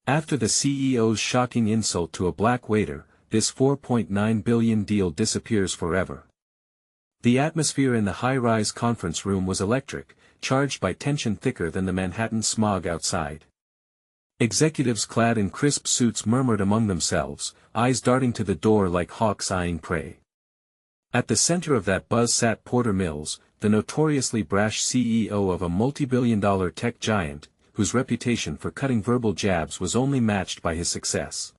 After the CEO's shocking insult to a black waiter, this $4.9 billion deal disappears forever. The atmosphere in the high-rise conference room was electric, charged by tension thicker than the Manhattan smog outside. Executives clad in crisp suits murmured among themselves, eyes darting to the door like hawks eyeing prey. At the center of that buzz sat Porter Mills, the notoriously brash CEO of a multi-billion-dollar tech giant, whose reputation for cutting verbal jabs was only matched by his success.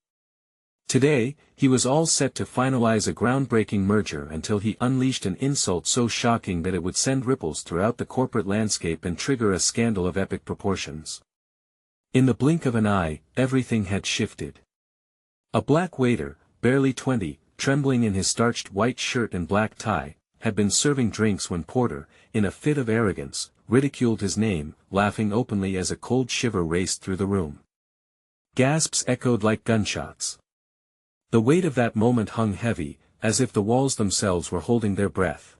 Today, he was all set to finalize a groundbreaking merger until he unleashed an insult so shocking that it would send ripples throughout the corporate landscape and trigger a scandal of epic proportions. In the blink of an eye, everything had shifted. A black waiter, barely 20, trembling in his starched white shirt and black tie, had been serving drinks when Porter, in a fit of arrogance, ridiculed his name, laughing openly as a cold shiver raced through the room. Gasps echoed like gunshots. The weight of that moment hung heavy, as if the walls themselves were holding their breath.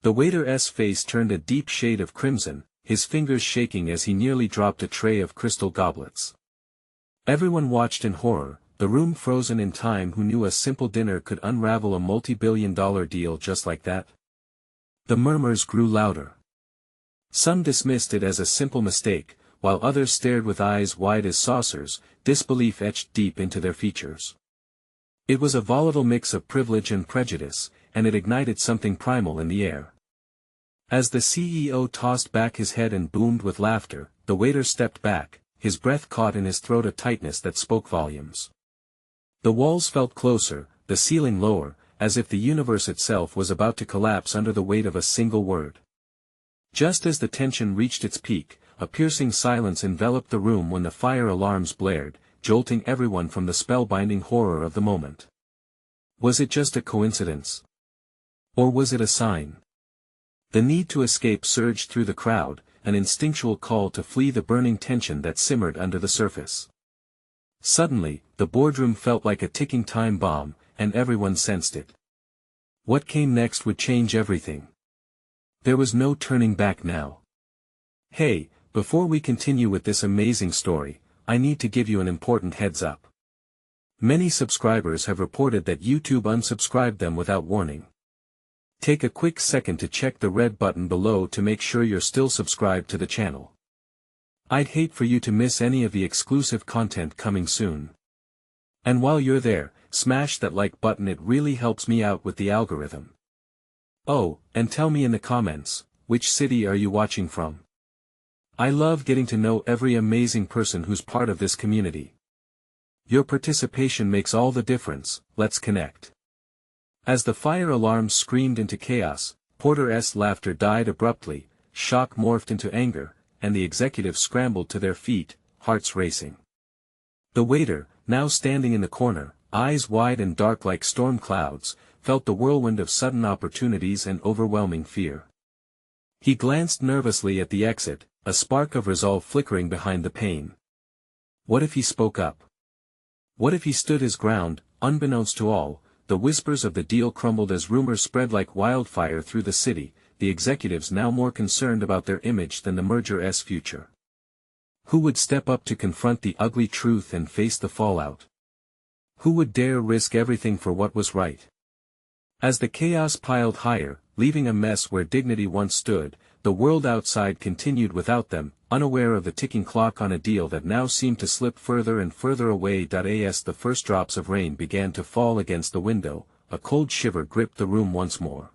The waiter's face turned a deep shade of crimson, his fingers shaking as he nearly dropped a tray of crystal goblets. Everyone watched in horror, the room frozen in time. Who knew a simple dinner could unravel a multi-billion-dollar deal just like that? The murmurs grew louder. Some dismissed it as a simple mistake, while others stared with eyes wide as saucers, disbelief etched deep into their features. It was a volatile mix of privilege and prejudice, and it ignited something primal in the air. As the CEO tossed back his head and boomed with laughter, the waiter stepped back, his breath caught in his throat, a tightness that spoke volumes. The walls felt closer, the ceiling lower, as if the universe itself was about to collapse under the weight of a single word. Just as the tension reached its peak, a piercing silence enveloped the room when the fire alarms blared, jolting everyone from the spellbinding horror of the moment. Was it just a coincidence? Or was it a sign? The need to escape surged through the crowd, an instinctual call to flee the burning tension that simmered under the surface. Suddenly, the boardroom felt like a ticking time bomb, and everyone sensed it. What came next would change everything. There was no turning back now. Hey, before we continue with this amazing story, I need to give you an important heads up. Many subscribers have reported that YouTube unsubscribed them without warning. Take a quick second to check the red button below to make sure you're still subscribed to the channel. I'd hate for you to miss any of the exclusive content coming soon. And while you're there, smash that like button, it really helps me out with the algorithm. Oh, and tell me in the comments, which city are you watching from? I love getting to know every amazing person who's part of this community. Your participation makes all the difference. Let's connect. As the fire alarms screamed into chaos, Porter's laughter died abruptly, shock morphed into anger, and the executives scrambled to their feet, hearts racing. The waiter, now standing in the corner, eyes wide and dark like storm clouds, felt the whirlwind of sudden opportunities and overwhelming fear. He glanced nervously at the exit, a spark of resolve flickering behind the pain. What if he spoke up? What if he stood his ground? Unbeknownst to all, the whispers of the deal crumbled as rumors spread like wildfire through the city, the executives now more concerned about their image than the merger's future. Who would step up to confront the ugly truth and face the fallout? Who would dare risk everything for what was right? As the chaos piled higher, leaving a mess where dignity once stood, the world outside continued without them, unaware of the ticking clock on a deal that now seemed to slip further and further away. As the first drops of rain began to fall against the window, a cold shiver gripped the room once more.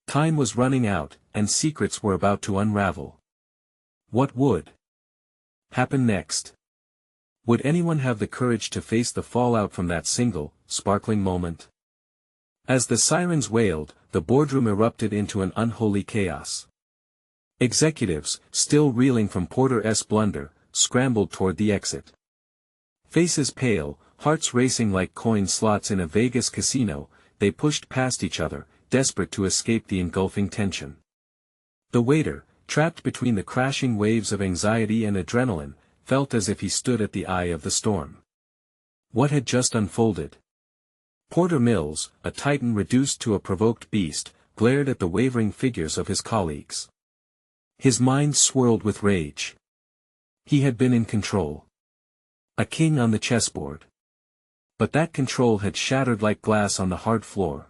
Time was running out, and secrets were about to unravel. What would happen next? Would anyone have the courage to face the fallout from that single, sparkling moment? As the sirens wailed, the boardroom erupted into an unholy chaos. Executives, still reeling from Porter's blunder, scrambled toward the exit. Faces pale, hearts racing like coin slots in a Vegas casino, they pushed past each other, desperate to escape the engulfing tension. The waiter, trapped between the crashing waves of anxiety and adrenaline, felt as if he stood at the eye of the storm. What had just unfolded? Porter Mills, a titan reduced to a provoked beast, glared at the wavering figures of his colleagues. His mind swirled with rage. He had been in control. A king on the chessboard. But that control had shattered like glass on the hard floor.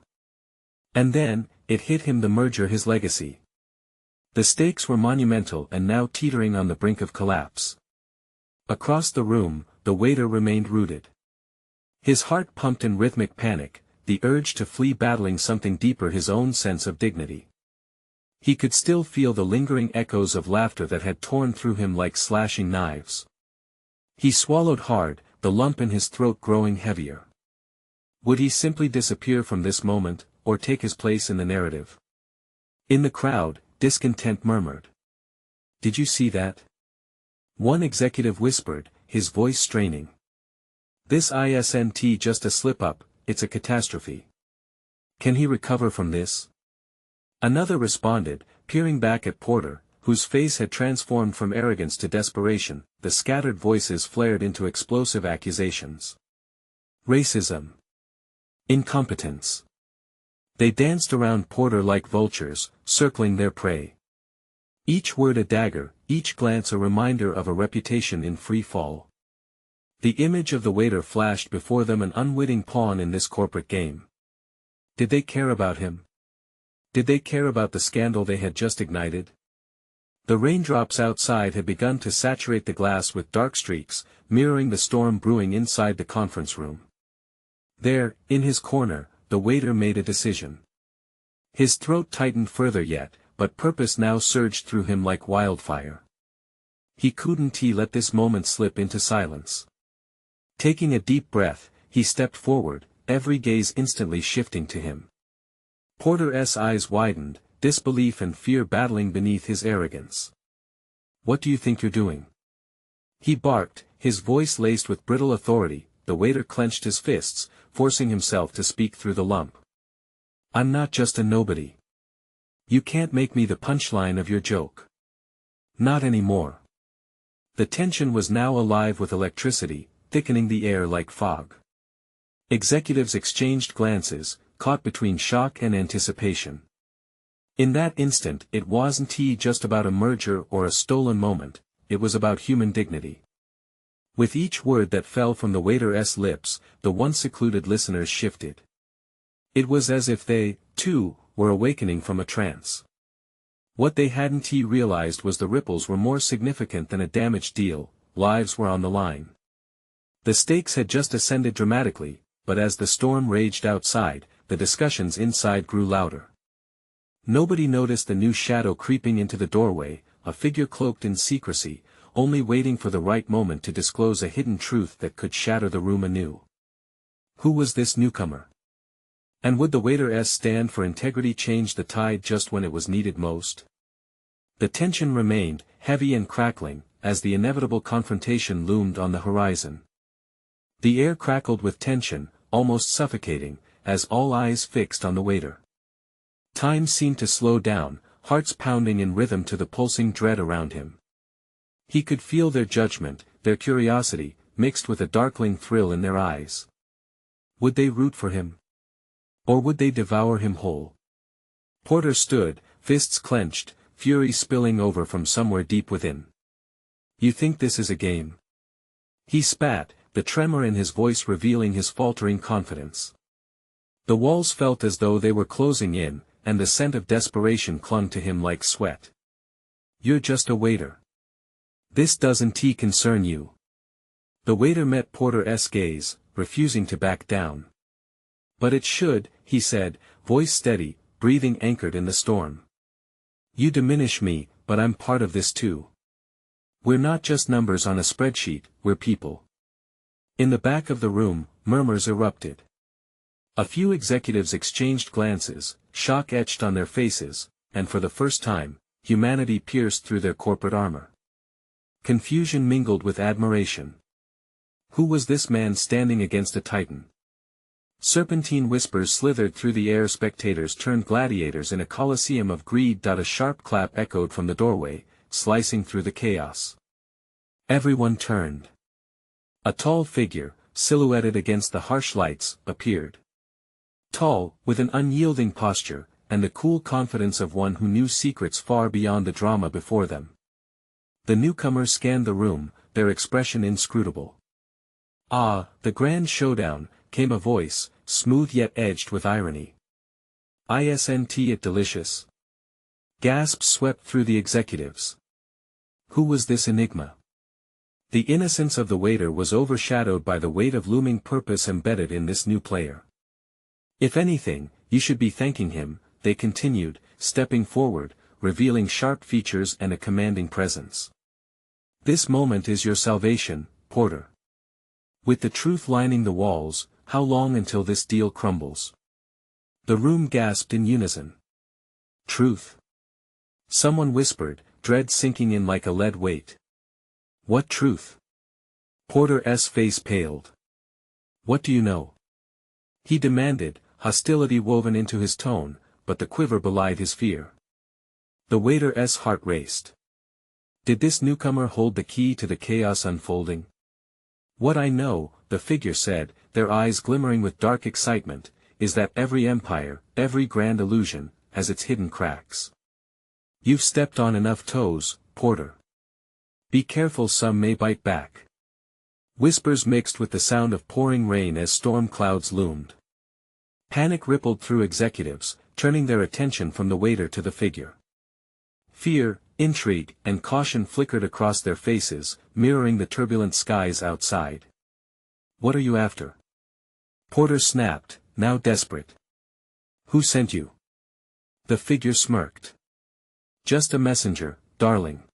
And then, it hit him, the merger, his legacy. The stakes were monumental and now teetering on the brink of collapse. Across the room, the waiter remained rooted. His heart pumped in rhythmic panic, the urge to flee battling something deeper, his own sense of dignity. He could still feel the lingering echoes of laughter that had torn through him like slashing knives. He swallowed hard, the lump in his throat growing heavier. Would he simply disappear from this moment, or take his place in the narrative? In the crowd, discontent murmured. "Did you see that?" One executive whispered, his voice straining. "This isn't just a slip-up, it's a catastrophe. Can he recover from this?" Another responded, peering back at Porter, whose face had transformed from arrogance to desperation. The scattered voices flared into explosive accusations. Racism. Incompetence. They danced around Porter like vultures, circling their prey. Each word a dagger, each glance a reminder of a reputation in free fall. The image of the waiter flashed before them, an unwitting pawn in this corporate game. Did they care about him? Did they care about the scandal they had just ignited? The raindrops outside had begun to saturate the glass with dark streaks, mirroring the storm brewing inside the conference room. There, in his corner, the waiter made a decision. His throat tightened further yet, but purpose now surged through him like wildfire. He couldn't let this moment slip into silence. Taking a deep breath, he stepped forward, every gaze instantly shifting to him. Porter's eyes widened, disbelief and fear battling beneath his arrogance. "What do you think you're doing?" he barked, his voice laced with brittle authority. The waiter clenched his fists, forcing himself to speak through the lump. "I'm not just a nobody. You can't make me the punchline of your joke. Not anymore." The tension was now alive with electricity, thickening the air like fog. Executives exchanged glances, caught between shock and anticipation. In that instant, it wasn't just about a merger or a stolen moment, it was about human dignity. With each word that fell from the waiter's lips, the once secluded listeners shifted. It was as if they, too, were awakening from a trance. What they hadn't realized was the ripples were more significant than a damaged deal, lives were on the line. The stakes had just ascended dramatically, but as the storm raged outside, the discussions inside grew louder. Nobody noticed the new shadow creeping into the doorway, a figure cloaked in secrecy, only waiting for the right moment to disclose a hidden truth that could shatter the room anew. Who was this newcomer? And would the waiter's stand for integrity change the tide just when it was needed most? The tension remained, heavy and crackling, as the inevitable confrontation loomed on the horizon. The air crackled with tension, almost suffocating, as all eyes fixed on the waiter. Time seemed to slow down, hearts pounding in rhythm to the pulsing dread around him. He could feel their judgment, their curiosity, mixed with a darkling thrill in their eyes. Would they root for him? Or would they devour him whole? Porter stood, fists clenched, fury spilling over from somewhere deep within. "You think this is a game?" he spat, the tremor in his voice revealing his faltering confidence. The walls felt as though they were closing in, and the scent of desperation clung to him like sweat. "You're just a waiter. This doesn't concern you." The waiter met Porter's gaze, refusing to back down. "But it should," he said, voice steady, breathing anchored in the storm. "You diminish me, but I'm part of this too. We're not just numbers on a spreadsheet, we're people." In the back of the room, murmurs erupted. A few executives exchanged glances, shock etched on their faces, and for the first time, humanity pierced through their corporate armor. Confusion mingled with admiration. Who was this man standing against a titan? Serpentine whispers slithered through the air. Spectators turned gladiators in a coliseum of greed. A sharp clap echoed from the doorway, slicing through the chaos. Everyone turned. A tall figure, silhouetted against the harsh lights, appeared. Tall, with an unyielding posture, and the cool confidence of one who knew secrets far beyond the drama before them. The newcomers scanned the room, their expression inscrutable. Ah, the grand showdown, came a voice, smooth yet edged with irony. Isn't it delicious? Gasps swept through the executives. Who was this enigma? The innocence of the waiter was overshadowed by the weight of looming purpose embedded in this new player. If anything, you should be thanking him, they continued, stepping forward, revealing sharp features and a commanding presence. This moment is your salvation, Porter. With the truth lining the walls, how long until this deal crumbles? The room gasped in unison. Truth? Someone whispered, dread sinking in like a lead weight. What truth? Porter's face paled. What do you know? He demanded, hostility woven into his tone, but the quiver belied his fear. The waiter's heart raced. Did this newcomer hold the key to the chaos unfolding? What I know, the figure said, their eyes glimmering with dark excitement, is that every empire, every grand illusion, has its hidden cracks. You've stepped on enough toes, Porter. Be careful, some may bite back. Whispers mixed with the sound of pouring rain as storm clouds loomed. Panic rippled through executives, turning their attention from the waiter to the figure. Fear, intrigue, and caution flickered across their faces, mirroring the turbulent skies outside. What are you after? Porter snapped, now desperate. Who sent you? The figure smirked. Just a messenger, darling.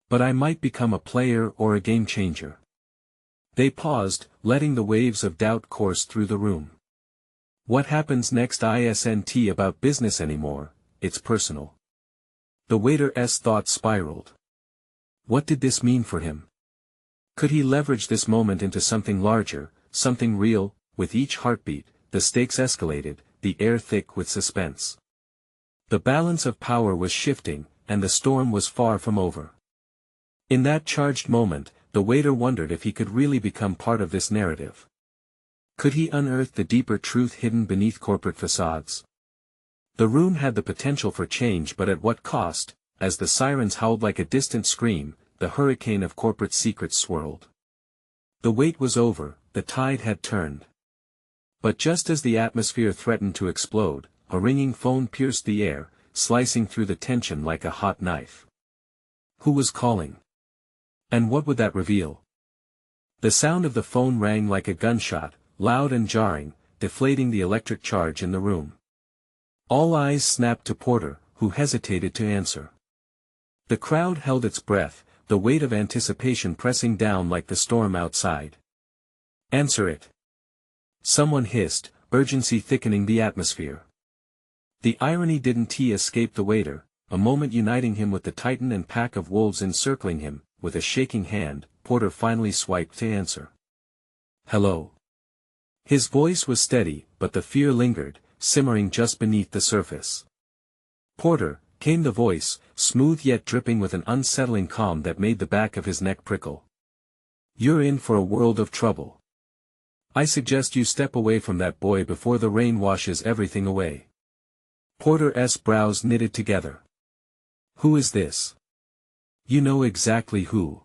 But I might become a player or a game changer. They paused, letting the waves of doubt course through the room. What happens next isn't about business anymore, it's personal. The waiter's thoughts spiraled. What did this mean for him? Could he leverage this moment into something larger, something real? With each heartbeat, the stakes escalated, the air thick with suspense. The balance of power was shifting, and the storm was far from over. In that charged moment, the waiter wondered if he could really become part of this narrative. Could he unearth the deeper truth hidden beneath corporate facades? The room had the potential for change, but at what cost? As the sirens howled like a distant scream, the hurricane of corporate secrets swirled. The wait was over, the tide had turned. But just as the atmosphere threatened to explode, a ringing phone pierced the air, slicing through the tension like a hot knife. Who was calling? And what would that reveal? The sound of the phone rang like a gunshot, loud and jarring, deflating the electric charge in the room. All eyes snapped to Porter, who hesitated to answer. The crowd held its breath, the weight of anticipation pressing down like the storm outside. Answer it. Someone hissed, urgency thickening the atmosphere. The irony didn't escape the waiter, a moment uniting him with the titan and pack of wolves encircling him. With a shaking hand, Porter finally swiped to answer. Hello. His voice was steady, but the fear lingered, simmering just beneath the surface. Porter, came the voice, smooth yet dripping with an unsettling calm that made the back of his neck prickle. You're in for a world of trouble. I suggest you step away from that boy before the rain washes everything away. Porter's brows knitted together. Who is this? You know exactly who.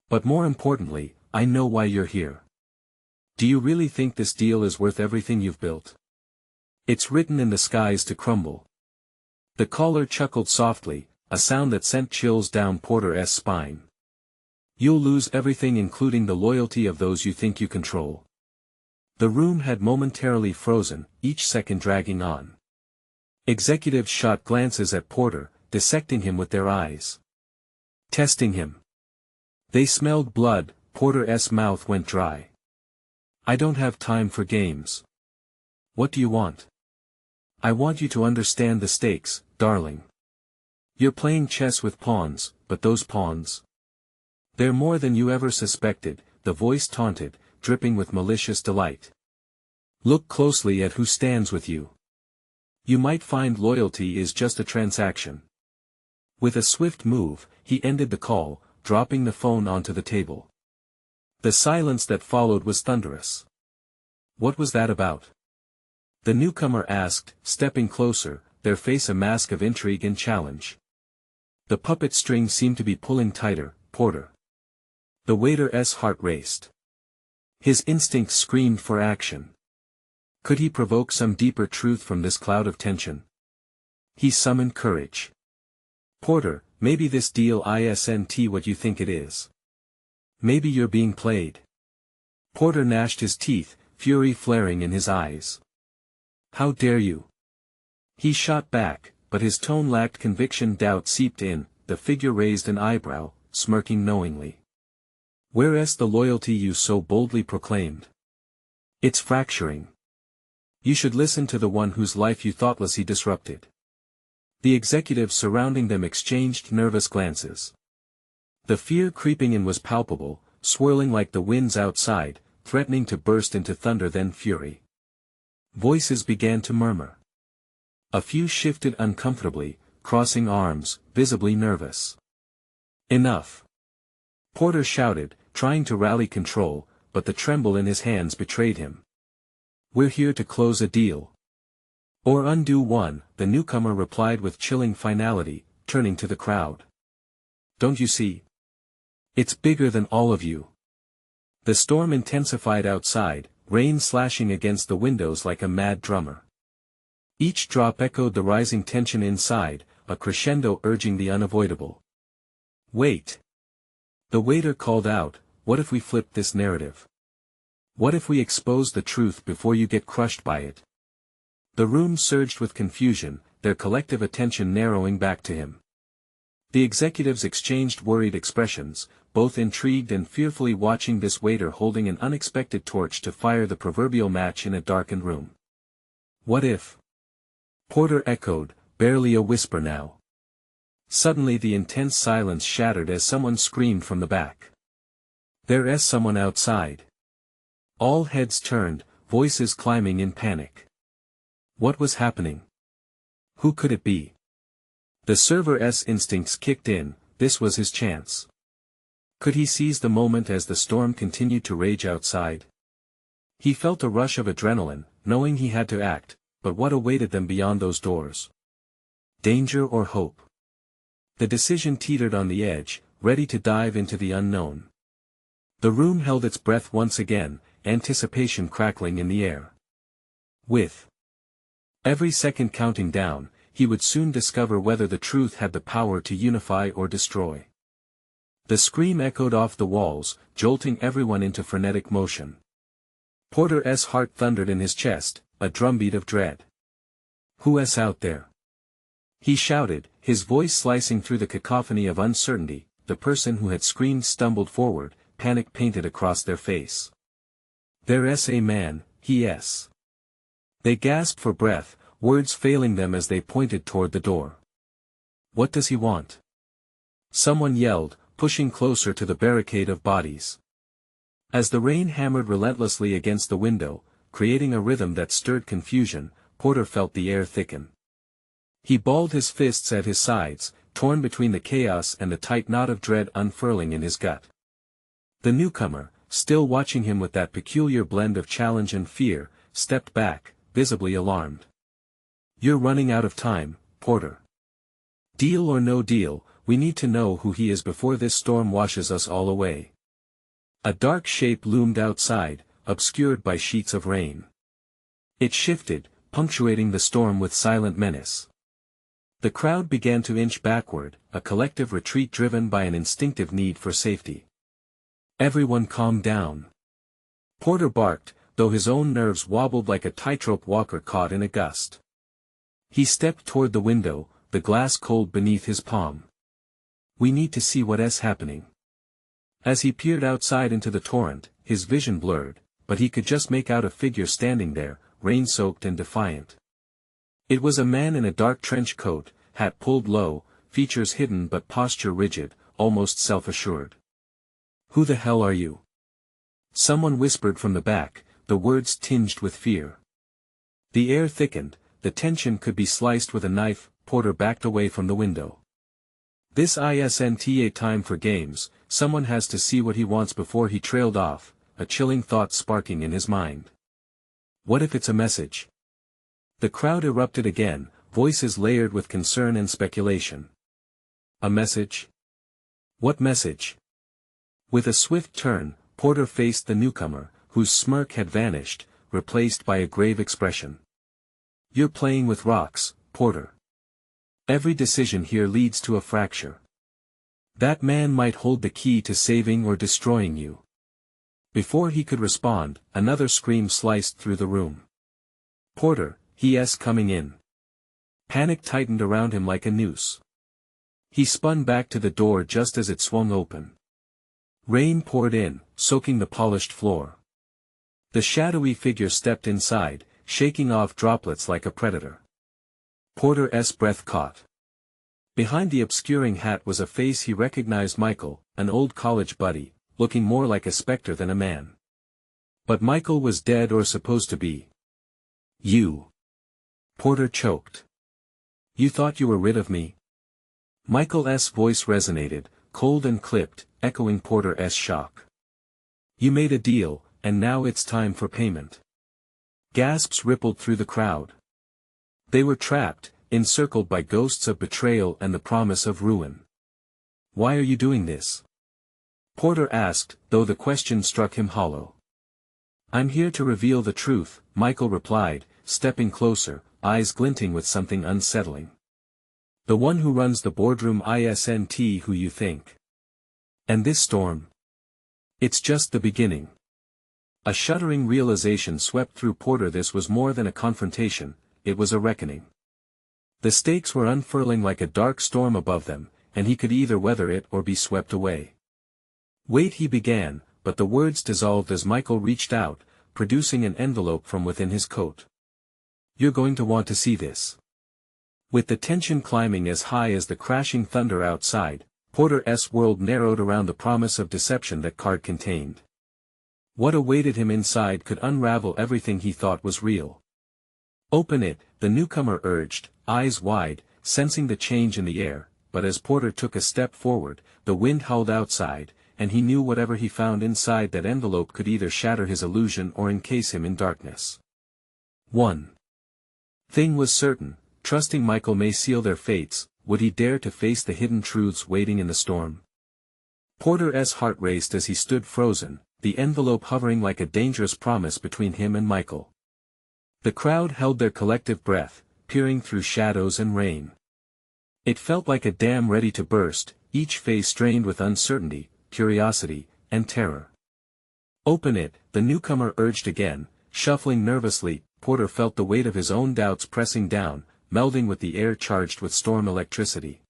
But more importantly, I know why you're here. Do you really think this deal is worth everything you've built? It's written in the skies to crumble. The caller chuckled softly, a sound that sent chills down Porter's spine. You'll lose everything, including the loyalty of those you think you control. The room had momentarily frozen, each second dragging on. Executives shot glances at Porter, dissecting him with their eyes. Testing him. They smelled blood. Porter's mouth went dry. I don't have time for games. What do you want? I want you to understand the stakes, darling. You're playing chess with pawns, but those pawns? They're more than you ever suspected, the voice taunted, dripping with malicious delight. Look closely at who stands with you. You might find loyalty is just a transaction. With a swift move, he ended the call, dropping the phone onto the table. The silence that followed was thunderous. What was that about? The newcomer asked, stepping closer, their face a mask of intrigue and challenge. The puppet string seemed to be pulling tighter, Porter. The waiter's heart raced. His instincts screamed for action. Could he provoke some deeper truth from this cloud of tension? He summoned courage. "Porter, maybe this deal isn't what you think it is. Maybe you're being played." Porter gnashed his teeth, fury flaring in his eyes. "How dare you?" He shot back, but his tone lacked conviction. Doubt seeped in. The figure raised an eyebrow, smirking knowingly. "Where's the loyalty you so boldly proclaimed? It's fracturing. You should listen to the one whose life you thoughtlessly disrupted." The executives surrounding them exchanged nervous glances. The fear creeping in was palpable, swirling like the winds outside, threatening to burst into thunder then fury. Voices began to murmur. A few shifted uncomfortably, crossing arms, visibly nervous. "Enough!" Porter shouted, trying to rally control, but the tremble in his hands betrayed him. "We're here to close a deal. Or undo one," the newcomer replied with chilling finality, turning to the crowd. "Don't you see? It's bigger than all of you." The storm intensified outside, rain slashing against the windows like a mad drummer. Each drop echoed the rising tension inside, a crescendo urging the unavoidable. "Wait!" The waiter called out, "What if we flip this narrative? What if we expose the truth before you get crushed by it?" The room surged with confusion, their collective attention narrowing back to him. The executives exchanged worried expressions, both intrigued and fearfully watching this waiter holding an unexpected torch to fire the proverbial match in a darkened room. "What if?" Porter echoed, barely a whisper now. Suddenly the intense silence shattered as someone screamed from the back. "There's someone outside." All heads turned, voices climbing in panic. What was happening? Who could it be? The server's instincts kicked in. This was his chance. Could he seize the moment as the storm continued to rage outside? He felt a rush of adrenaline, knowing he had to act, but what awaited them beyond those doors? Danger or hope? The decision teetered on the edge, ready to dive into the unknown. The room held its breath once again, anticipation crackling in the air. With every second counting down, he would soon discover whether the truth had the power to unify or destroy. The scream echoed off the walls, jolting everyone into frenetic motion. Porter's heart thundered in his chest, a drumbeat of dread. "Who's out there?" He shouted, his voice slicing through the cacophony of uncertainty. The person who had screamed stumbled forward, panic painted across their face. "There's a man, he-s." They gasped for breath, words failing them as they pointed toward the door. "What does he want?" Someone yelled, pushing closer to the barricade of bodies. As the rain hammered relentlessly against the window, creating a rhythm that stirred confusion, Porter felt the air thicken. He balled his fists at his sides, torn between the chaos and the tight knot of dread unfurling in his gut. The newcomer, still watching him with that peculiar blend of challenge and fear, stepped back, visibly alarmed. "You're running out of time, Porter. Deal or no deal, we need to know who he is before this storm washes us all away." A dark shape loomed outside, obscured by sheets of rain. It shifted, punctuating the storm with silent menace. The crowd began to inch backward, a collective retreat driven by an instinctive need for safety. "Everyone calm down," Porter barked, though his own nerves wobbled like a tightrope walker caught in a gust. He stepped toward the window, the glass cold beneath his palm. "We need to see what's happening." As he peered outside into the torrent, his vision blurred, but he could just make out a figure standing there, rain-soaked and defiant. It was a man in a dark trench coat, hat pulled low, features hidden but posture rigid, almost self-assured. "Who the hell are you?" Someone whispered from the back, the words tinged with fear. The air thickened, the tension could be sliced with a knife. Porter backed away from the window. "This isn't a time for games, someone has to see what he wants before he trailed off," a chilling thought sparking in his mind. What if it's a message? The crowd erupted again, voices layered with concern and speculation. A message? What message? With a swift turn, Porter faced the newcomer, whose smirk had vanished, replaced by a grave expression. "You're playing with rocks, Porter. Every decision here leads to a fracture. That man might hold the key to saving or destroying you." Before he could respond, another scream sliced through the room. "Porter, he's coming in." Panic tightened around him like a noose. He spun back to the door just as it swung open. Rain poured in, soaking the polished floor. The shadowy figure stepped inside, shaking off droplets like a predator. Porter's breath caught. Behind the obscuring hat was a face he recognized: Michael, an old college buddy, looking more like a specter than a man. But Michael was dead, or supposed to be. "You." Porter choked. "You thought you were rid of me?" Michael's voice resonated, cold and clipped, echoing Porter's shock. "You made a deal, and now it's time for payment." Gasps rippled through the crowd. They were trapped, encircled by ghosts of betrayal and the promise of ruin. "Why are you doing this?" Porter asked, though the question struck him hollow. "I'm here to reveal the truth," Michael replied, stepping closer, eyes glinting with something unsettling. "The one who runs the boardroom isn't who you think. And this storm? It's just the beginning." A shuddering realization swept through Porter. This was more than a confrontation, it was a reckoning. The stakes were unfurling like a dark storm above them, and he could either weather it or be swept away. "Wait," he began, but the words dissolved as Michael reached out, producing an envelope from within his coat. "You're going to want to see this." With the tension climbing as high as the crashing thunder outside, Porter's world narrowed around the promise of deception that card contained. What awaited him inside could unravel everything he thought was real. "Open it," the newcomer urged, eyes wide, sensing the change in the air, but as Porter took a step forward, the wind howled outside, and he knew whatever he found inside that envelope could either shatter his illusion or encase him in darkness. One thing was certain: trusting Michael may seal their fates. Would he dare to face the hidden truths waiting in the storm? Porter's heart raced as he stood frozen, the envelope hovering like a dangerous promise between him and Michael. The crowd held their collective breath, peering through shadows and rain. It felt like a dam ready to burst, each face strained with uncertainty, curiosity, and terror. "Open it," the newcomer urged again, shuffling nervously. Porter felt the weight of his own doubts pressing down, melding with the air charged with storm electricity.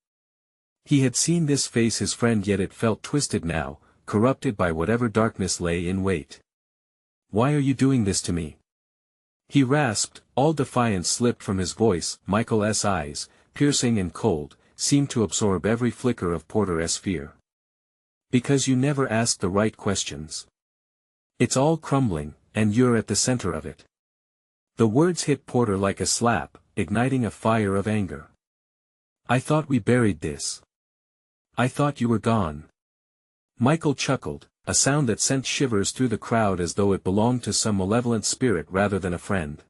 He had seen this face his friend, yet it felt twisted now, corrupted by whatever darkness lay in wait. "Why are you doing this to me?" he rasped. All defiance slipped from his voice. Michael's eyes, piercing and cold, seemed to absorb every flicker of Porter's fear. "Because you never asked the right questions. It's all crumbling, and you're at the center of it." The words hit Porter like a slap, igniting a fire of anger. "I thought we buried this. I thought you were gone." Michael chuckled, a sound that sent shivers through the crowd as though it belonged to some malevolent spirit rather than a friend.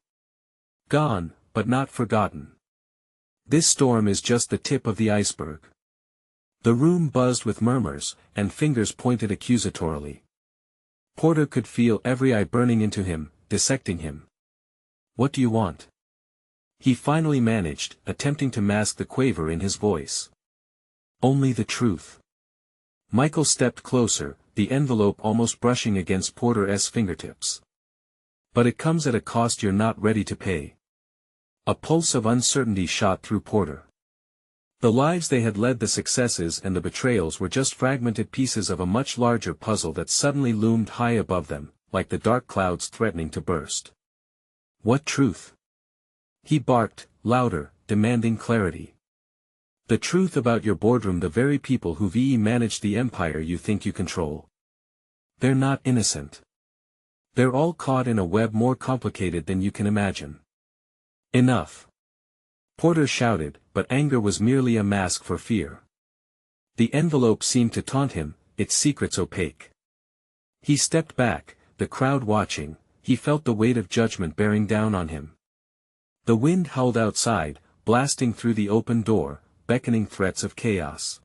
"Gone, but not forgotten. This storm is just the tip of the iceberg." The room buzzed with murmurs, and fingers pointed accusatorily. Porter could feel every eye burning into him, dissecting him. "What do you want?" he finally managed, attempting to mask the quaver in his voice. "Only the truth." Michael stepped closer, the envelope almost brushing against Porter's fingertips. "But it comes at a cost you're not ready to pay." A pulse of uncertainty shot through Porter. The lives they had led, the successes and the betrayals, were just fragmented pieces of a much larger puzzle that suddenly loomed high above them, like the dark clouds threatening to burst. "What truth?" he barked, louder, demanding clarity. "The truth about your boardroom, the very people who manage the empire you think you control. They're not innocent. They're all caught in a web more complicated than you can imagine." "Enough!" Porter shouted, but anger was merely a mask for fear. The envelope seemed to taunt him, its secrets opaque. He stepped back, the crowd watching. He felt the weight of judgment bearing down on him. The wind howled outside, blasting through the open door, beckoning threats of chaos.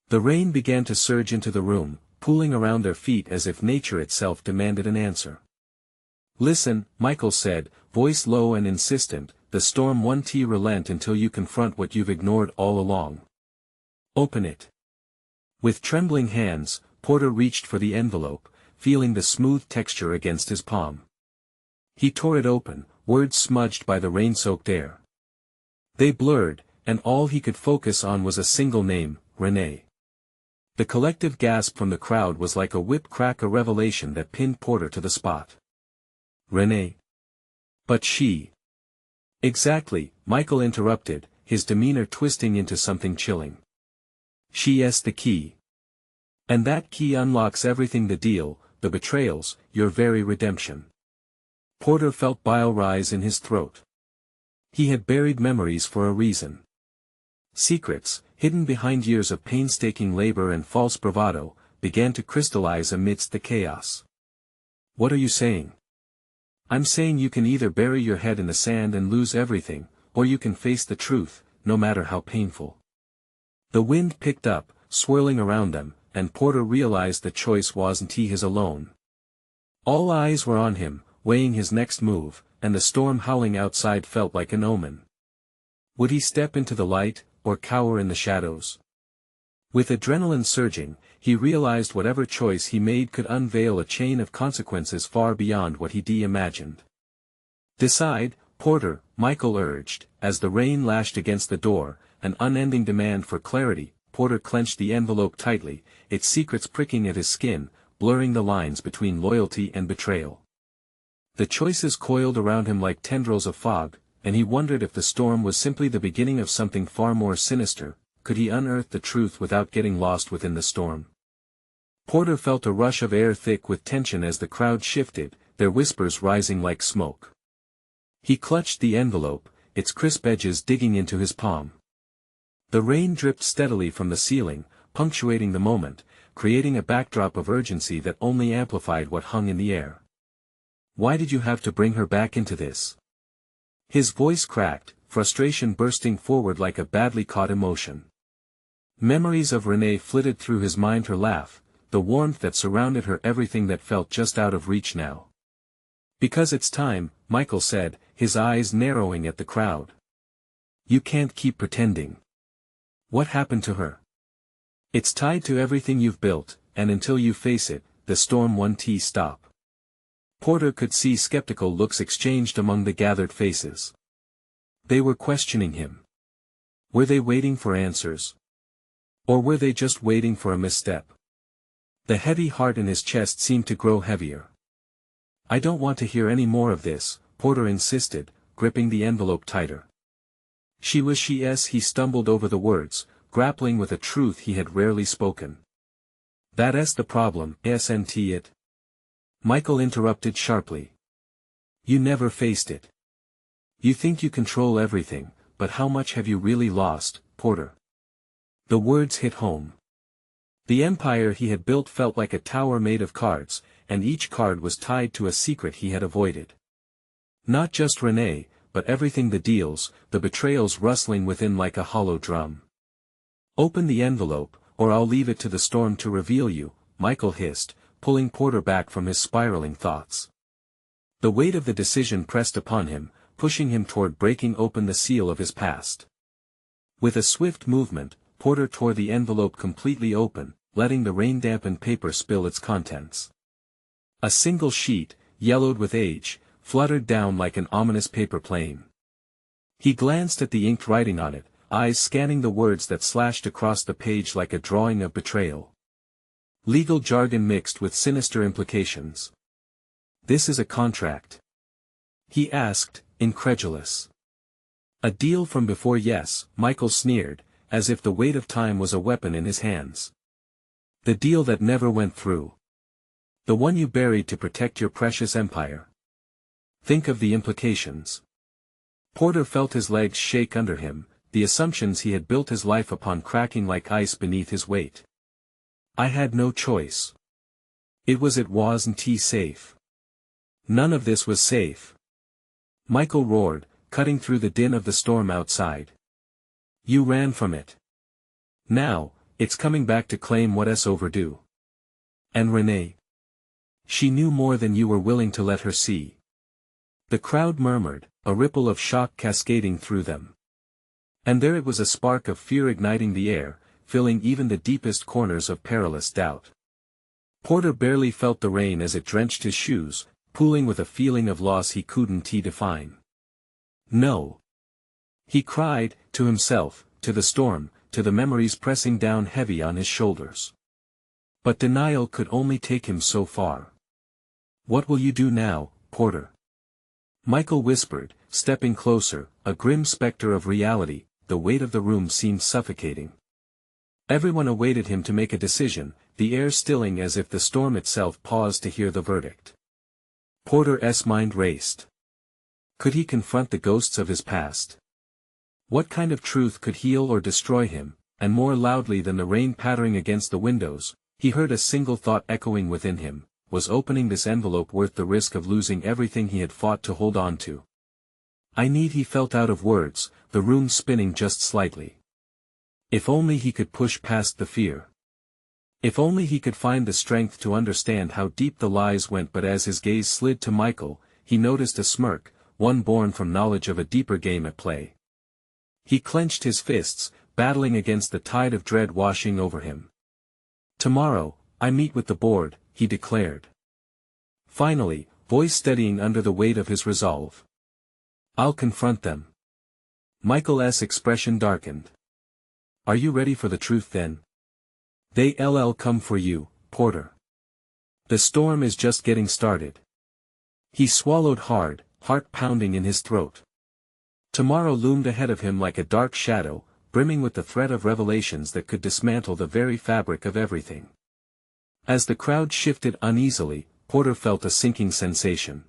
The rain began to surge into the room, pooling around their feet as if nature itself demanded an answer. "Listen," Michael said, voice low and insistent, "the storm won't relent until you confront what you've ignored all along. Open it." With trembling hands, Porter reached for the envelope, feeling the smooth texture against his palm. He tore it open, words smudged by the rain-soaked air. They blurred, and all he could focus on was a single name, Renee. The collective gasp from the crowd was like a whip crack, a revelation that pinned Porter to the spot. Renee. But she. Exactly, Michael interrupted, his demeanor twisting into something chilling. She's the key. And that key unlocks everything: the deal, the betrayals, your very redemption. Porter felt bile rise in his throat. He had buried memories for a reason. Secrets, hidden behind years of painstaking labor and false bravado, began to crystallize amidst the chaos. "What are you saying?" "I'm saying you can either bury your head in the sand and lose everything, or you can face the truth, no matter how painful." The wind picked up, swirling around them, and Porter realized the choice wasn't his alone. All eyes were on him, weighing his next move, and the storm howling outside felt like an omen. Would he step into the light, or cower in the shadows? With adrenaline surging, he realized whatever choice he made could unveil a chain of consequences far beyond what he imagined. "Decide, Porter," Michael urged, as the rain lashed against the door, an unending demand for clarity. Porter clenched the envelope tightly, its secrets pricking at his skin, blurring the lines between loyalty and betrayal. The choices coiled around him like tendrils of fog, and he wondered if the storm was simply the beginning of something far more sinister. Could he unearth the truth without getting lost within the storm? Porter felt a rush of air thick with tension as the crowd shifted, their whispers rising like smoke. He clutched the envelope, its crisp edges digging into his palm. The rain dripped steadily from the ceiling, punctuating the moment, creating a backdrop of urgency that only amplified what hung in the air. "Why did you have to bring her back into this?" His voice cracked, frustration bursting forward like a badly caught emotion. Memories of Renee flitted through his mind, her laugh, the warmth that surrounded her, everything that felt just out of reach now. "Because it's time," Michael said, his eyes narrowing at the crowd. "You can't keep pretending. What happened to her? It's tied to everything you've built, and until you face it, the storm won't stop." Porter could see skeptical looks exchanged among the gathered faces. They were questioning him. Were they waiting for answers? Or were they just waiting for a misstep? The heavy heart in his chest seemed to grow heavier. "I don't want to hear any more of this," Porter insisted, gripping the envelope tighter. She's," he stumbled over the words, grappling with a truth he had rarely spoken. "That's the problem, isn't it?" Michael interrupted sharply. "You never faced it. You think you control everything, but how much have you really lost, Porter?" The words hit home. The empire he had built felt like a tower made of cards, and each card was tied to a secret he had avoided. Not just Renee, but everything: the deals, the betrayals rustling within like a hollow drum. "Open the envelope, or I'll leave it to the storm to reveal you," Michael hissed, pulling Porter back from his spiraling thoughts. The weight of the decision pressed upon him, pushing him toward breaking open the seal of his past. With a swift movement, Porter tore the envelope completely open, letting the rain-dampened paper spill its contents. A single sheet, yellowed with age, fluttered down like an ominous paper plane. He glanced at the inked writing on it, eyes scanning the words that slashed across the page like a drawing of betrayal. Legal jargon mixed with sinister implications. "This is a contract?" he asked, incredulous. "A deal from before?" "Yes," Michael sneered, as if the weight of time was a weapon in his hands. "The deal that never went through. The one you buried to protect your precious empire. Think of the implications." Porter felt his legs shake under him, the assumptions he had built his life upon cracking like ice beneath his weight. "I had no choice. It wasn't safe. None of this was safe." Michael roared, cutting through the din of the storm outside. "You ran from it. Now, it's coming back to claim what's overdue. And Renee? She knew more than you were willing to let her see. The crowd murmured, a ripple of shock cascading through them. And there it was, a spark of fear igniting the air, filling even the deepest corners of perilous doubt. Porter barely felt the rain as it drenched his shoes, pooling with a feeling of loss he couldn't define. No. He cried, to himself, to the storm, to the memories pressing down heavy on his shoulders. But denial could only take him so far. What will you do now, Porter? Michael whispered, stepping closer, a grim specter of reality. The weight of the room seemed suffocating. Everyone awaited him to make a decision, the air stilling as if the storm itself paused to hear the verdict. Porter's mind raced. Could he confront the ghosts of his past? What kind of truth could heal or destroy him? And more loudly than the rain pattering against the windows, he heard a single thought echoing within him: was opening this envelope worth the risk of losing everything he had fought to hold on to? He felt out of words, the room spinning just slightly. If only he could push past the fear. If only he could find the strength to understand how deep the lies went. But as his gaze slid to Michael, he noticed a smirk, one born from knowledge of a deeper game at play. He clenched his fists, battling against the tide of dread washing over him. Tomorrow, I meet with the board, he declared. Finally, voice steadying under the weight of his resolve. I'll confront them. Michael's expression darkened. Are you ready for the truth then? They'll come for you, Porter. The storm is just getting started. He swallowed hard, heart pounding in his throat. Tomorrow loomed ahead of him like a dark shadow, brimming with the threat of revelations that could dismantle the very fabric of everything. As the crowd shifted uneasily, Porter felt a sinking sensation.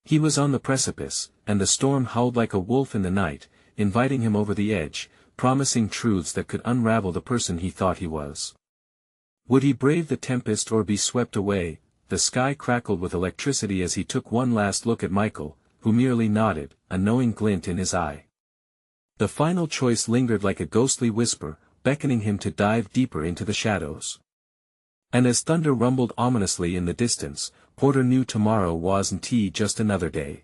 He was on the precipice, and the storm howled like a wolf in the night, inviting him over the edge, promising truths that could unravel the person he thought he was. Would he brave the tempest or be swept away? The sky crackled with electricity as he took one last look at Michael, who merely nodded, a knowing glint in his eye. The final choice lingered like a ghostly whisper, beckoning him to dive deeper into the shadows. And as thunder rumbled ominously in the distance, Porter knew tomorrow wasn't just another day.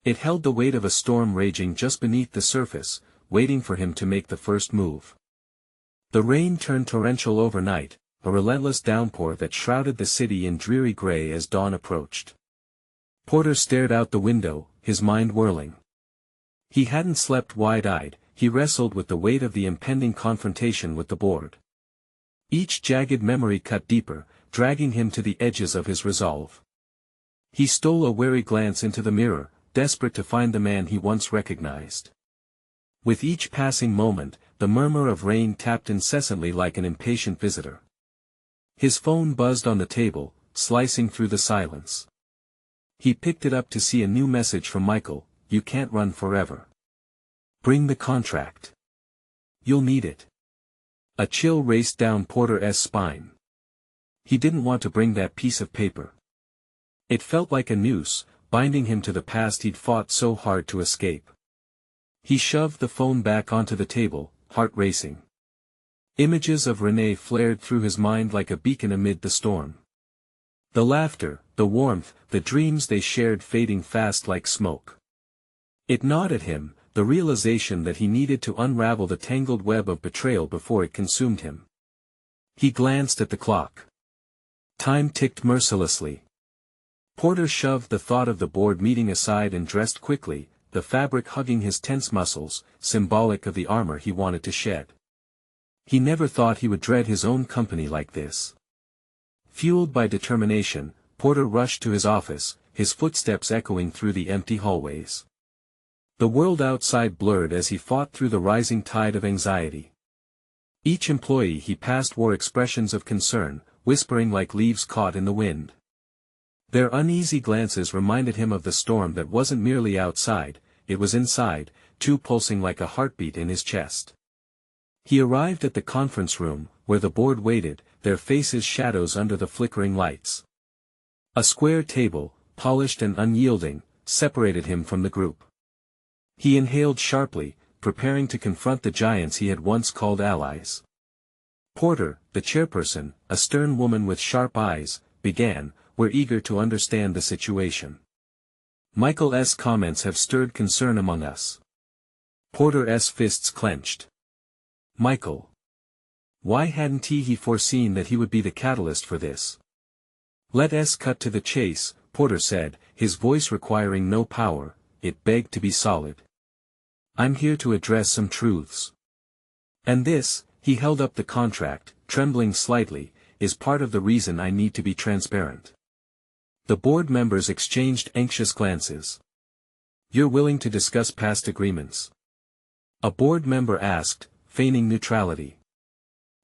It held the weight of a storm raging just beneath the surface, waiting for him to make the first move. The rain turned torrential overnight, a relentless downpour that shrouded the city in dreary gray as dawn approached. Porter stared out the window, his mind whirling. He hadn't slept wide-eyed, he wrestled with the weight of the impending confrontation with the board. Each jagged memory cut deeper, dragging him to the edges of his resolve. He stole a wary glance into the mirror, desperate to find the man he once recognized. With each passing moment, the murmur of rain tapped incessantly like an impatient visitor. His phone buzzed on the table, slicing through the silence. He picked it up to see a new message from Michael: "You can't run forever. Bring the contract. You'll need it." A chill raced down Porter's spine. He didn't want to bring that piece of paper. It felt like a noose, binding him to the past he'd fought so hard to escape. He shoved the phone back onto the table, heart racing. Images of Renee flared through his mind like a beacon amid the storm. The laughter, the warmth, the dreams they shared fading fast like smoke. It gnawed at him, the realization that he needed to unravel the tangled web of betrayal before it consumed him. He glanced at the clock. Time ticked mercilessly. Porter shoved the thought of the board meeting aside and dressed quickly, the fabric hugging his tense muscles, symbolic of the armor he wanted to shed. He never thought he would dread his own company like this. Fueled by determination, Porter rushed to his office, his footsteps echoing through the empty hallways. The world outside blurred as he fought through the rising tide of anxiety. Each employee he passed wore expressions of concern, whispering like leaves caught in the wind. Their uneasy glances reminded him of the storm that wasn't merely outside, it was inside, too, pulsing like a heartbeat in his chest. He arrived at the conference room, where the board waited, their faces shadows under the flickering lights. A square table, polished and unyielding, separated him from the group. He inhaled sharply, preparing to confront the giants he had once called allies. Porter, the chairperson, a stern woman with sharp eyes, began, "We're eager to understand the situation. Michael's comments have stirred concern among us." Porter's fists clenched. Michael. Why hadn't he foreseen that he would be the catalyst for this? "Let's cut to the chase," Porter said, his voice requiring no power, it begged to be solid. "I'm here to address some truths. And this," he held up the contract, trembling slightly, "is part of the reason I need to be transparent." The board members exchanged anxious glances. "You're willing to discuss past agreements?" a board member asked, feigning neutrality.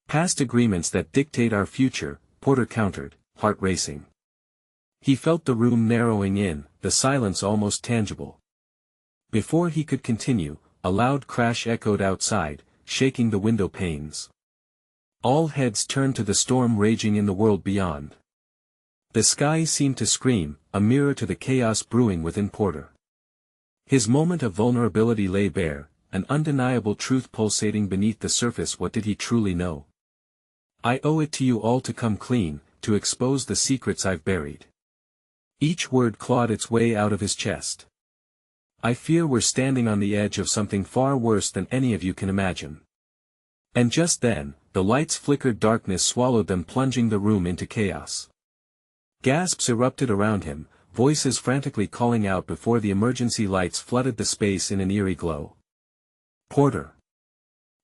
"Past agreements that dictate our future," Porter countered, heart racing. He felt the room narrowing in, the silence almost tangible. Before he could continue, a loud crash echoed outside, shaking the window panes. All heads turned to the storm raging in the world beyond. The sky seemed to scream, a mirror to the chaos brewing within Porter. His moment of vulnerability lay bare, an undeniable truth pulsating beneath the surface. What did he truly know? "I owe it to you all to come clean, to expose the secrets I've buried." Each word clawed its way out of his chest. "I fear we're standing on the edge of something far worse than any of you can imagine." And just then, the lights flickered, darkness swallowed them, plunging the room into chaos. Gasps erupted around him, voices frantically calling out before the emergency lights flooded the space in an eerie glow. "Porter."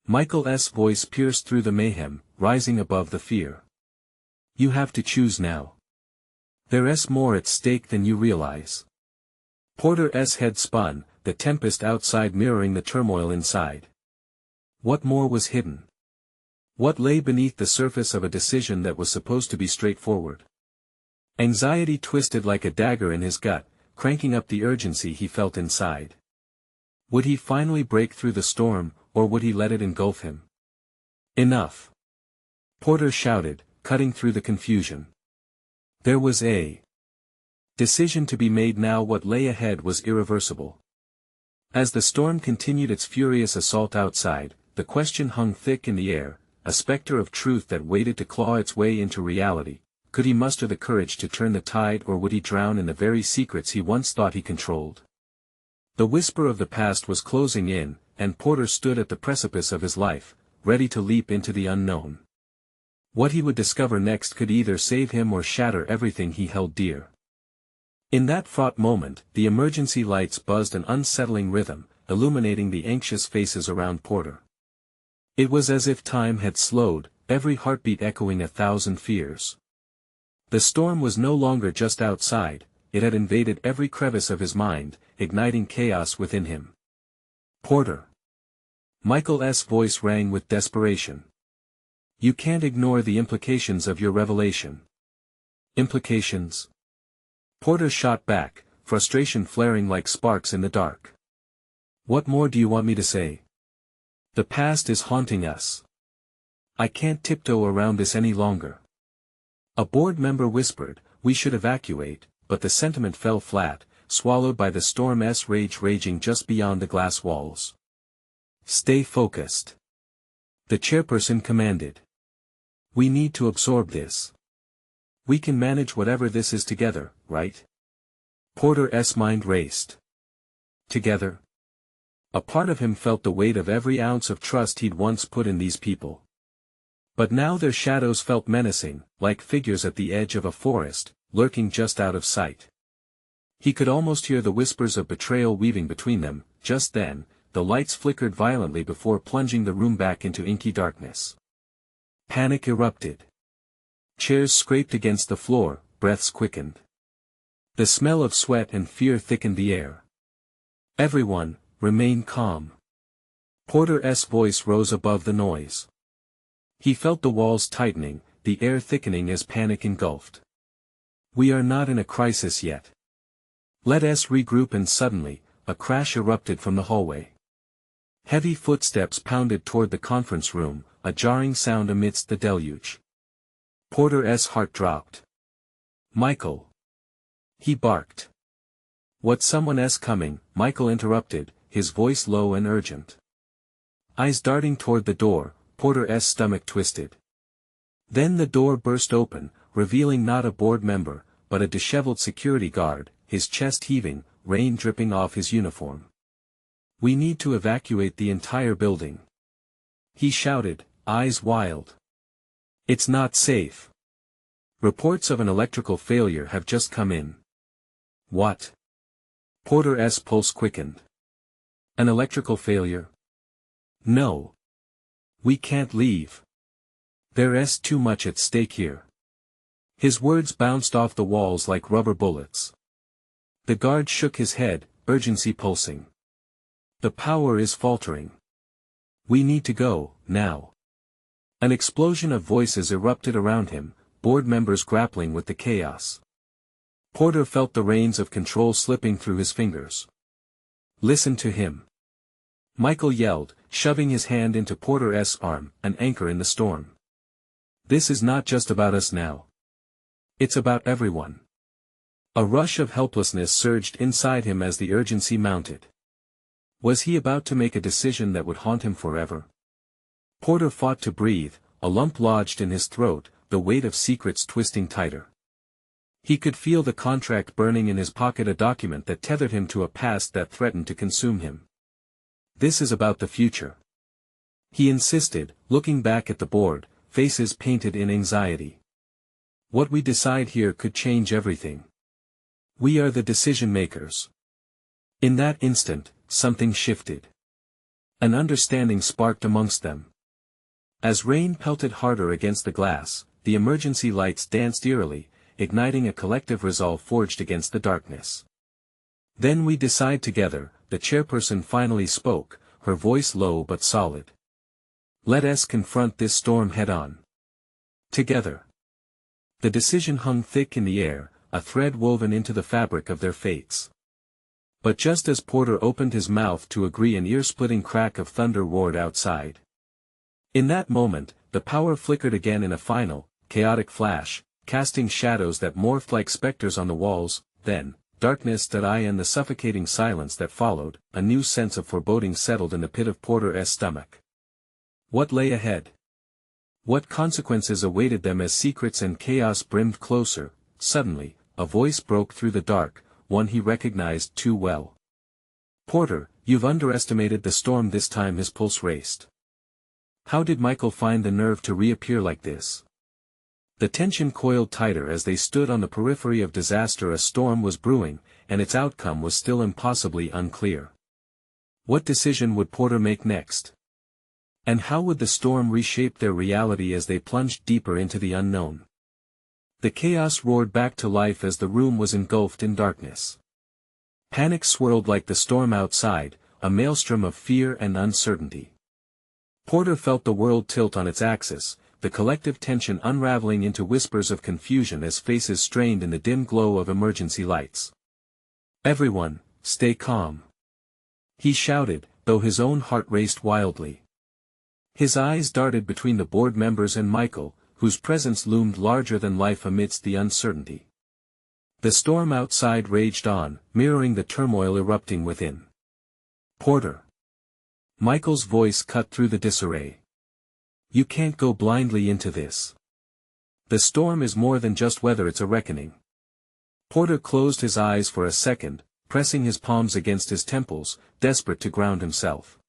Michael's voice pierced through the mayhem, rising above the fear. "You have to choose now. There's more at stake than you realize." Porter's head spun, the tempest outside mirroring the turmoil inside. What more was hidden? What lay beneath the surface of a decision that was supposed to be straightforward? Anxiety twisted like a dagger in his gut, cranking up the urgency he felt inside. Would he finally break through the storm, or would he let it engulf him? "Enough!" Porter shouted, cutting through the confusion. There was a decision to be made now. What lay ahead was irreversible. As the storm continued its furious assault outside, the question hung thick in the air, a specter of truth that waited to claw its way into reality. Could he muster the courage to turn the tide, or would he drown in the very secrets he once thought he controlled? The whisper of the past was closing in, and Porter stood at the precipice of his life, ready to leap into the unknown. What he would discover next could either save him or shatter everything he held dear. In that fraught moment, the emergency lights buzzed an unsettling rhythm, illuminating the anxious faces around Porter. It was as if time had slowed, every heartbeat echoing 1,000 fears. The storm was no longer just outside, it had invaded every crevice of his mind, igniting chaos within him. "Porter." Michael's voice rang with desperation. "You can't ignore the implications of your revelation." "Implications?" Porter shot back, frustration flaring like sparks in the dark. "What more do you want me to say? The past is haunting us. I can't tiptoe around this any longer." A board member whispered, "We should evacuate," but the sentiment fell flat, swallowed by the storm's rage raging just beyond the glass walls. "Stay focused," the chairperson commanded. "We need to absorb this. We can manage whatever this is together, right?" Porter's mind raced. Together? A part of him felt the weight of every ounce of trust he'd once put in these people. But now their shadows felt menacing, like figures at the edge of a forest, lurking just out of sight. He could almost hear the whispers of betrayal weaving between them. Just then, the lights flickered violently before plunging the room back into inky darkness. Panic erupted. Chairs scraped against the floor, breaths quickened. The smell of sweat and fear thickened the air. "Everyone, remain calm." Porter's voice rose above the noise. He felt the walls tightening, the air thickening as panic engulfed. "We are not in a crisis yet. Let's regroup." And suddenly, a crash erupted from the hallway. Heavy footsteps pounded toward the conference room, a jarring sound amidst the deluge. Porter's heart dropped. "Michael!" he barked. "What's someone's coming?" Michael interrupted, his voice low and urgent. Eyes darting toward the door, Porter's stomach twisted. Then the door burst open, revealing not a board member, but a disheveled security guard, his chest heaving, rain dripping off his uniform. "We need to evacuate the entire building," he shouted, eyes wild. "It's not safe. Reports of an electrical failure have just come in." "What?" Porter's pulse quickened. "An electrical failure?" "No. We can't leave. There's too much at stake here." His words bounced off the walls like rubber bullets. The guard shook his head, urgency pulsing. "The power is faltering. We need to go, now." An explosion of voices erupted around him, board members grappling with the chaos. Porter felt the reins of control slipping through his fingers. "Listen to him," Michael yelled, shoving his hand into Porter's arm, an anchor in the storm. "This is not just about us now. It's about everyone." A rush of helplessness surged inside him as the urgency mounted. Was he about to make a decision that would haunt him forever? Porter fought to breathe, a lump lodged in his throat, the weight of secrets twisting tighter. He could feel the contract burning in his pocket, a document that tethered him to a past that threatened to consume him. "This is about the future," he insisted, looking back at the board, faces painted in anxiety. "What we decide here could change everything. We are the decision makers." In that instant, something shifted. An understanding sparked amongst them. As rain pelted harder against the glass, the emergency lights danced eerily, igniting a collective resolve forged against the darkness. "Then we decide together," the chairperson finally spoke, her voice low but solid. "Let us confront this storm head-on. Together." The decision hung thick in the air, a thread woven into the fabric of their fates. But just as Porter opened his mouth to agree, an ear-splitting crack of thunder roared outside. In that moment, the power flickered again in a final, chaotic flash, casting shadows that morphed like specters on the walls. Then, darkness and the suffocating silence that followed, a new sense of foreboding settled in the pit of Porter's stomach. What lay ahead? What consequences awaited them as secrets and chaos brimmed closer? Suddenly, a voice broke through the dark, one he recognized too well. "Porter, you've underestimated the storm this time." His pulse raced. How did Michael find the nerve to reappear like this? The tension coiled tighter as they stood on the periphery of disaster. A storm was brewing, and its outcome was still impossibly unclear. What decision would Porter make next? And how would the storm reshape their reality as they plunged deeper into the unknown? The chaos roared back to life as the room was engulfed in darkness. Panic swirled like the storm outside, a maelstrom of fear and uncertainty. Porter felt the world tilt on its axis, the collective tension unraveling into whispers of confusion as faces strained in the dim glow of emergency lights. "Everyone, stay calm," he shouted, though his own heart raced wildly. His eyes darted between the board members and Michael, whose presence loomed larger than life amidst the uncertainty. The storm outside raged on, mirroring the turmoil erupting within. "Porter." Michael's voice cut through the disarray. "You can't go blindly into this. The storm is more than just weather, it's a reckoning." Porter closed his eyes for a second, pressing his palms against his temples, desperate to ground himself.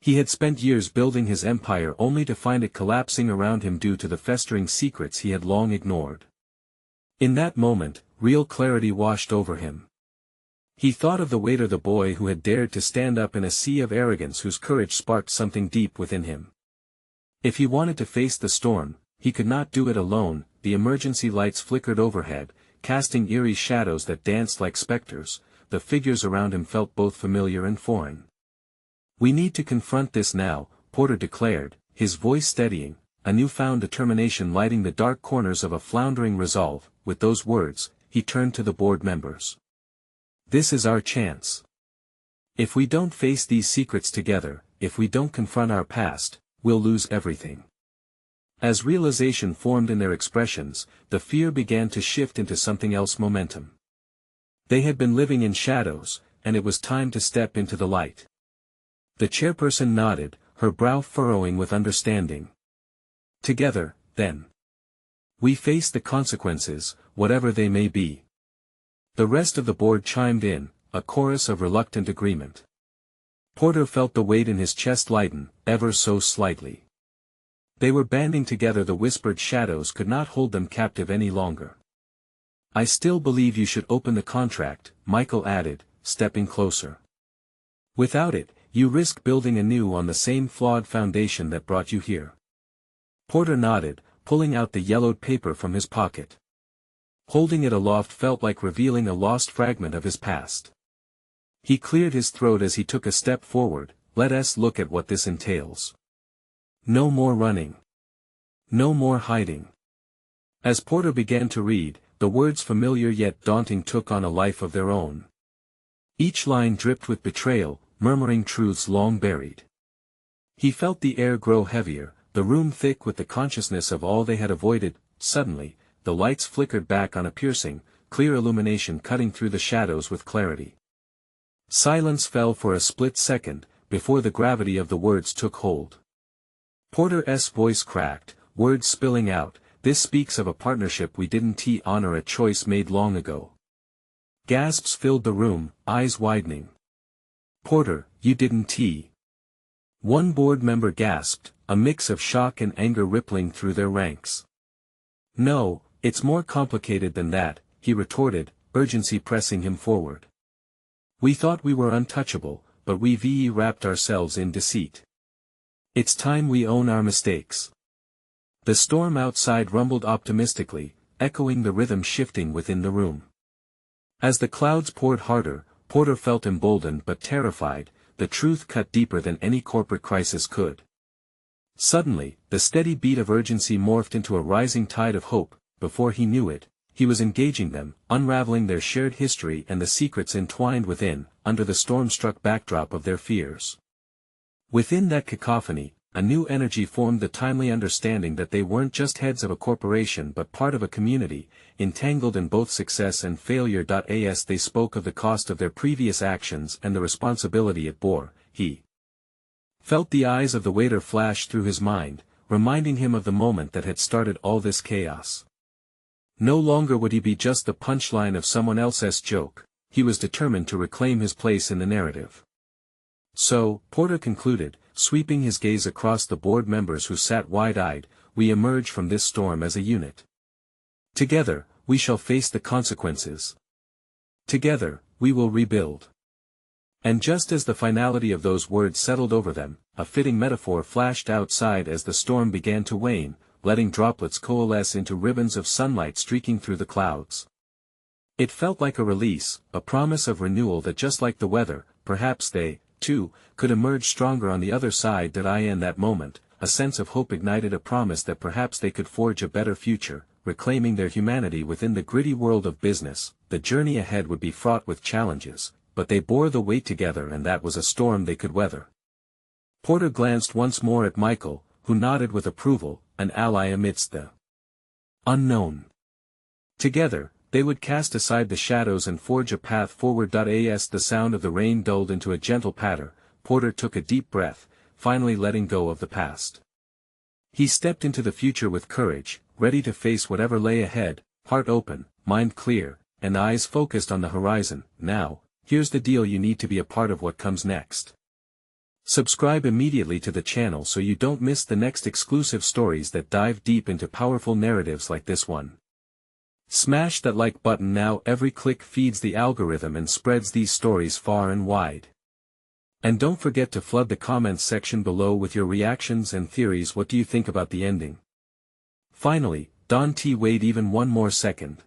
He had spent years building his empire only to find it collapsing around him due to the festering secrets he had long ignored. In that moment, real clarity washed over him. He thought of the waiter, the boy who had dared to stand up in a sea of arrogance, whose courage sparked something deep within him. If he wanted to face the storm, he could not do it alone. The emergency lights flickered overhead, casting eerie shadows that danced like specters. The figures around him felt both familiar and foreign. "We need to confront this now," Porter declared, his voice steadying, a newfound determination lighting the dark corners of a floundering resolve. With those words, he turned to the board members. "This is our chance. If we don't face these secrets together, if we don't confront our past, we'll lose everything." As realization formed in their expressions, the fear began to shift into something else: momentum. They had been living in shadows, and it was time to step into the light. The chairperson nodded, her brow furrowing with understanding. "Together, then. We face the consequences, whatever they may be. The rest of the board chimed in, a chorus of reluctant agreement. Porter felt the weight in his chest lighten, ever so slightly. They were banding together. The whispered shadows could not hold them captive any longer. I still believe you should open the contract, Michael added, stepping closer. Without it, you risk building anew on the same flawed foundation that brought you here. Porter nodded, pulling out the yellowed paper from his pocket. Holding it aloft felt like revealing a lost fragment of his past. He cleared his throat as he took a step forward. Let us look at what this entails. No more running. No more hiding. As Porter began to read, the words familiar yet daunting took on a life of their own. Each line dripped with betrayal, murmuring truths long buried. He felt the air grow heavier, the room thick with the consciousness of all they had avoided. Suddenly, the lights flickered back on a piercing, clear illumination cutting through the shadows with clarity. Silence fell for a split second, before the gravity of the words took hold. Porter's voice cracked, words spilling out, "This speaks of a partnership we didn't honor, a choice made long ago." Gasps filled the room, eyes widening. "Porter, you didn't?" One board member gasped, a mix of shock and anger rippling through their ranks. "No, it's more complicated than that," he retorted, urgency pressing him forward. "We thought we were untouchable, but we've wrapped ourselves in deceit. It's time we own our mistakes." The storm outside rumbled optimistically, echoing the rhythm shifting within the room. As the clouds poured harder, Porter felt emboldened but terrified. The truth cut deeper than any corporate crisis could. Suddenly, the steady beat of urgency morphed into a rising tide of hope. Before he knew it, he was engaging them, unraveling their shared history and the secrets entwined within, under the storm-struck backdrop of their fears. Within that cacophony, a new energy formed, the timely understanding that they weren't just heads of a corporation but part of a community, entangled in both success and failure. As they spoke of the cost of their previous actions and the responsibility it bore, he felt the eyes of the waiter flash through his mind, reminding him of the moment that had started all this chaos. No longer would he be just the punchline of someone else's joke. He was determined to reclaim his place in the narrative. "So," Porter concluded, sweeping his gaze across the board members who sat wide-eyed, "we emerge from this storm as a unit. Together, we shall face the consequences. Together, we will rebuild." And just as the finality of those words settled over them, a fitting metaphor flashed outside as the storm began to wane, letting droplets coalesce into ribbons of sunlight streaking through the clouds. It felt like a release, a promise of renewal, that just like the weather, perhaps they, too, could emerge stronger on the other side. In that moment, a sense of hope ignited, a promise that perhaps they could forge a better future, reclaiming their humanity within the gritty world of business. The journey ahead would be fraught with challenges, but they bore the weight together, and that was a storm they could weather. Porter glanced once more at Michael, who nodded with approval, an ally amidst the unknown. Together, they would cast aside the shadows and forge a path forward. As the sound of the rain dulled into a gentle patter, Porter took a deep breath, finally letting go of the past. He stepped into the future with courage, ready to face whatever lay ahead, heart open, mind clear, and eyes focused on the horizon. Now, here's the deal: you need to be a part of what comes next. Subscribe immediately to the channel so you don't miss the next exclusive stories that dive deep into powerful narratives like this one. Smash that like button now. Every click feeds the algorithm and spreads these stories far and wide. And don't forget to flood the comments section below with your reactions and theories. What do you think about the ending? Finally, wait even one more second.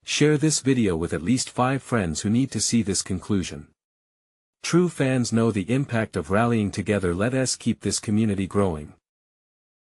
Share this video with at least 5 friends who need to see this conclusion. True fans know the impact of rallying together. Let us keep this community growing.